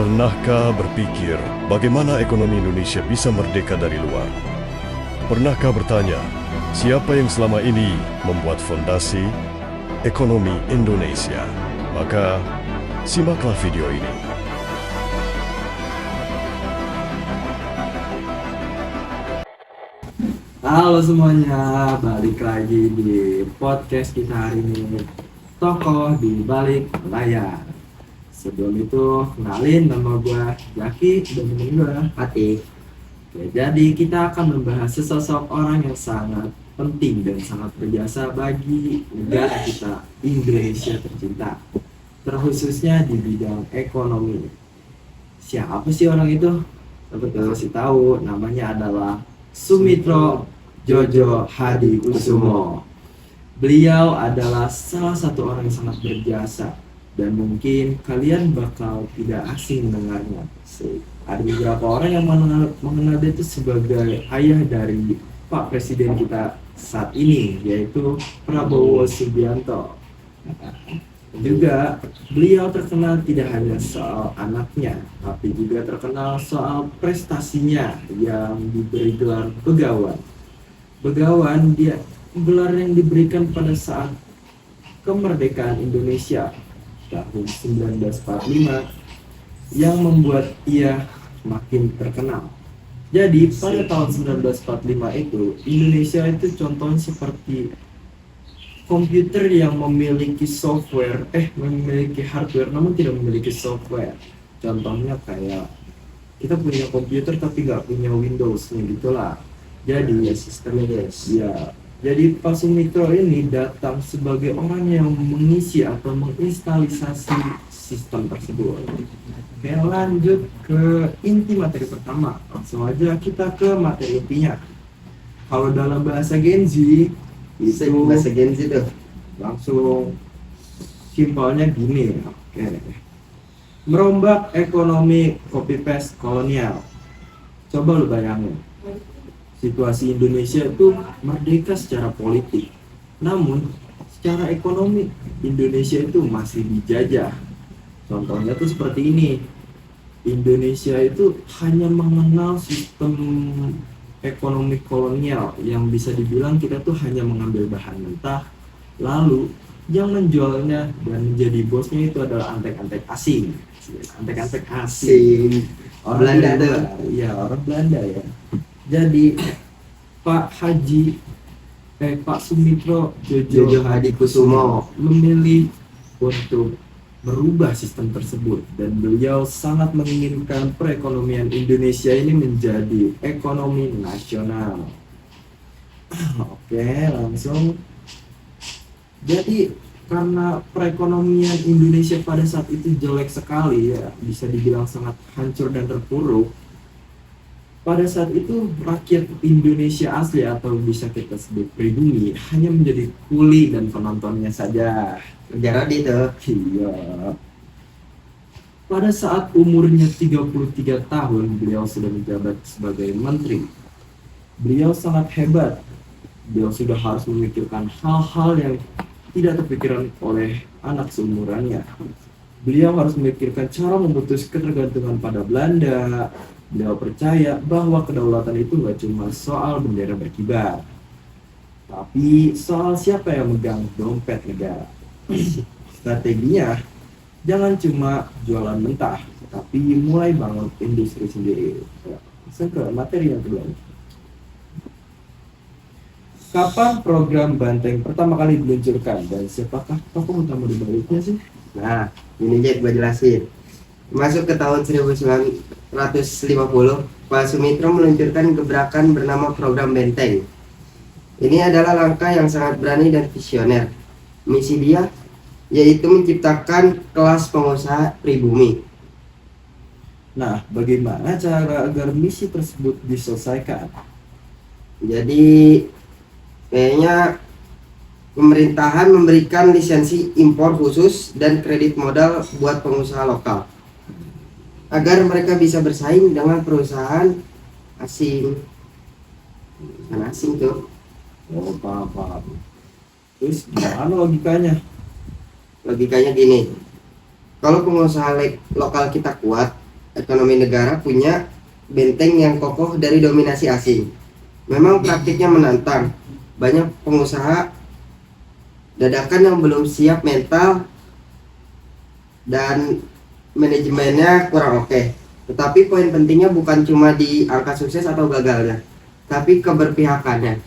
Pernahkah berpikir bagaimana ekonomi Indonesia bisa merdeka dari luar? Pernahkah bertanya, siapa yang selama ini membuat fondasi ekonomi Indonesia? Maka, simaklah video ini. Halo semuanya, balik lagi di podcast kita hari ini, Tokoh di Balik Layar. Sebelum itu, kenalin, nama gue Jaki dan temen gue Ati. Oke, jadi kita akan membahas sesosok orang yang sangat penting dan sangat berjasa bagi negara kita, Indonesia tercinta, terkhususnya di bidang ekonomi. Siapa sih orang itu? Dapat kasih tahu, namanya adalah Sumitro Djojo Hadikusumo. Beliau adalah salah satu orang yang sangat berjasa dan mungkin kalian bakal tidak asing mendengarnya. Ada beberapa orang yang mengenal dia itu sebagai ayah dari Pak Presiden kita saat ini, yaitu Prabowo Subianto. Juga beliau terkenal tidak hanya soal anaknya, tapi juga terkenal soal prestasinya yang diberi gelar Begawan. Begawan dia gelar yang diberikan pada saat kemerdekaan Indonesia tahun 1945 yang membuat ia makin terkenal. Jadi pada tahun 1945 itu Indonesia itu contohnya seperti komputer yang memiliki memiliki hardware namun tidak memiliki software. Contohnya kayak kita punya komputer tapi nggak punya Windows-nya gitulah. Jadi sistemnya ya. Jadi Pak Sumitro ini datang sebagai orang yang mengisi atau menginstalisasi sistem tersebut. Oke, lanjut ke inti materi pertama. Langsung aja kita ke materi intinya. Kalau dalam bahasa Gen Z itu bahasa Gen Z tuh langsung simpelnya gini. Oke. Merombak ekonomi copy paste kolonial. Coba lu bayangin. Situasi Indonesia itu merdeka secara politik, namun secara ekonomi Indonesia itu masih dijajah. Contohnya tuh seperti ini. Indonesia itu hanya mengenal sistem ekonomi kolonial yang bisa dibilang kita tuh hanya mengambil bahan mentah, lalu yang menjualnya dan menjadi bosnya itu adalah antek-antek asing. Antek-antek asing. Belanda tuh. Iya, orang Belanda ya. Jadi Pak Sumitro Djojo Hadikusumo memilih untuk merubah sistem tersebut dan beliau sangat menginginkan perekonomian Indonesia ini menjadi ekonomi nasional. Oke, langsung. Jadi karena perekonomian Indonesia pada saat itu jelek sekali ya, bisa dibilang sangat hancur dan terpuruk. Pada saat itu rakyat Indonesia asli atau bisa kita sebut pribumi hanya menjadi kuli dan penontonnya saja. kerja rodi tuh. Iya. Pada saat umurnya 33 tahun beliau sudah menjabat sebagai menteri. Beliau sangat hebat. Beliau sudah harus memikirkan hal-hal yang tidak terpikirkan oleh anak seumurannya. Beliau harus memikirkan cara memutus ketergantungan pada Belanda. Beliau percaya bahwa kedaulatan itu gak cuma soal bendera berkibar, tapi soal siapa yang megang dompet negara. Strateginya, jangan cuma jualan mentah, tapi mulai bangun industri sendiri. Langsung ke materi yang kedua. Kapan program Banteng pertama kali diluncurkan dan siapakah tokoh utama di baliknya sih? Nah, ini aja gue jelasin. Masuk ke tahun 1950, Pak Sumitro meluncurkan gebrakan bernama Program Benteng. Ini adalah langkah yang sangat berani dan visioner. Misi dia yaitu menciptakan kelas pengusaha pribumi. Nah, bagaimana cara agar misi tersebut diselesaikan? Jadi kayaknya pemerintahan memberikan lisensi impor khusus dan kredit modal buat pengusaha lokal agar mereka bisa bersaing dengan perusahaan asing. Perusahaan asing tuh. Oh, paham. Terus gimana logikanya? Logikanya gini, kalau pengusaha lokal kita kuat, ekonomi negara punya benteng yang kokoh dari dominasi asing. Memang praktiknya menantang. Banyak pengusaha dadakan yang belum siap mental dan manajemennya kurang oke. Tetapi poin pentingnya bukan cuma di angka sukses atau gagalnya, tapi keberpihakannya.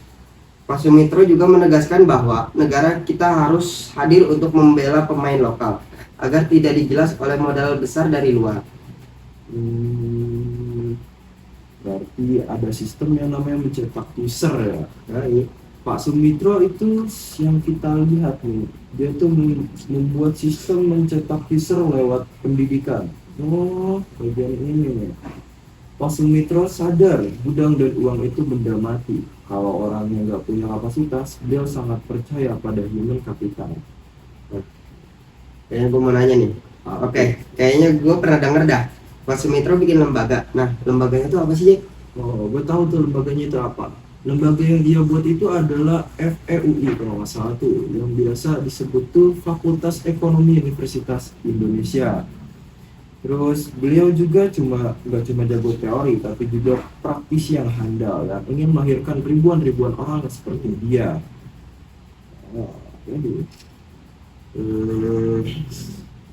Pak Sumitro juga menegaskan bahwa negara kita harus hadir untuk membela pemain lokal agar tidak digilas oleh modal besar dari luar. Berarti ada sistem yang namanya mencetak user ya. Pak Sumitro itu yang kita lihat nih, dia tuh membuat sistem mencetak user lewat pendidikan. Oh, bagian ini nih. Pak Sumitro sadar gudang dan uang itu benda mati. Kalau orangnya nggak punya kapasitas, dia sangat percaya pada human capital. Kayaknya gue mau nanya nih. Oke, kayaknya gue pernah denger dah. Pak Sumitro bikin lembaga. Nah, lembaganya itu apa sih, Jack? Oh, gue tahu tuh lembaganya itu apa. Lembaga yang dia buat itu adalah FEUI kalau nggak salah tuh, yang biasa disebut tuh Fakultas Ekonomi Universitas Indonesia. Terus beliau juga nggak cuma jago teori, tapi juga praktisi yang handal yang ingin melahirkan ribuan orang seperti dia.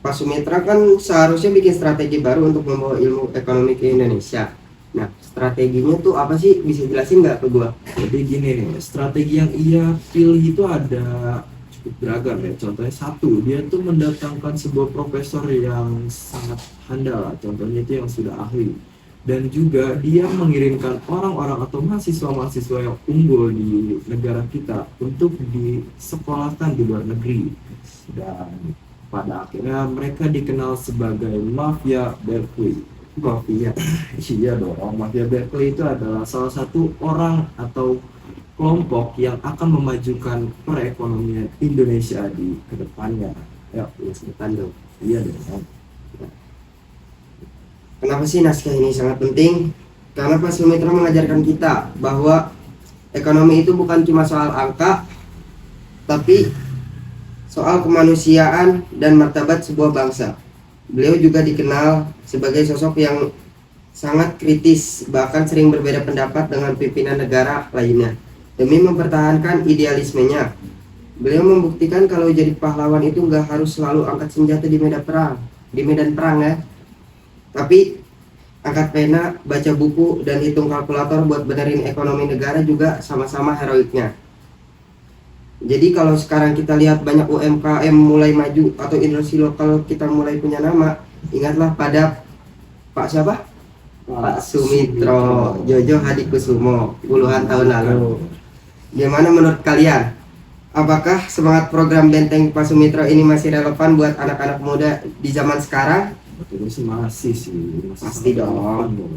Pak Sumitra kan seharusnya bikin strategi baru untuk membawa ilmu ekonomi ke Indonesia. Nah, strateginya tuh apa sih? Bisa jelasin nggak ke gua? Jadi gini nih, strategi yang ia pilih itu ada cukup beragam ya. Contohnya satu, dia tuh mendatangkan sebuah profesor yang sangat handal, contohnya itu yang sudah ahli. Dan juga dia mengirimkan orang-orang atau mahasiswa-mahasiswa yang unggul di negara kita untuk disekolahkan di luar negeri. Dan pada akhirnya mereka dikenal sebagai Mafia Berkeley. Mafia. Iya dong, Mafia Berkeley itu adalah salah satu orang atau kelompok yang akan memajukan perekonomian Indonesia di kedepannya. Ya, Sebutan dong. iya dong. Kenapa sih naskah ini sangat penting? Karena Pak Sumitra mengajarkan kita bahwa ekonomi itu bukan cuma soal angka, tapi soal kemanusiaan dan martabat sebuah bangsa. Beliau juga dikenal sebagai sosok yang sangat kritis, bahkan sering berbeda pendapat dengan pimpinan negara lainnya demi mempertahankan idealismenya. Beliau membuktikan kalau jadi pahlawan itu nggak harus selalu angkat senjata di medan perang ya. Tapi angkat pena, baca buku, dan hitung kalkulator buat benerin ekonomi negara juga sama-sama heroiknya. Jadi kalau sekarang kita lihat banyak UMKM mulai maju atau industri lokal kita mulai punya nama, ingatlah pada Pak siapa? Pak Sumitro Jojo Hadikusumo puluhan tahun lalu. Gimana menurut kalian? Apakah semangat program Benteng Pak Sumitro ini masih relevan buat anak-anak muda di zaman sekarang? Betul sih, masih Pasti dong. relevan dong.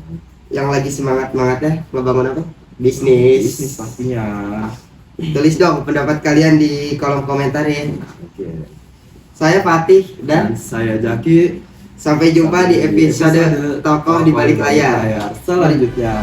Yang lagi semangat-semangatnya ngebangun apa? Bisnis. Bisnis pastinya. Tulis dong pendapat kalian di kolom komentar ya. Oke. Saya Fatih dan Saya Jaki. sampai jumpa di episode Tokoh di Balik Layar. Selanjutnya.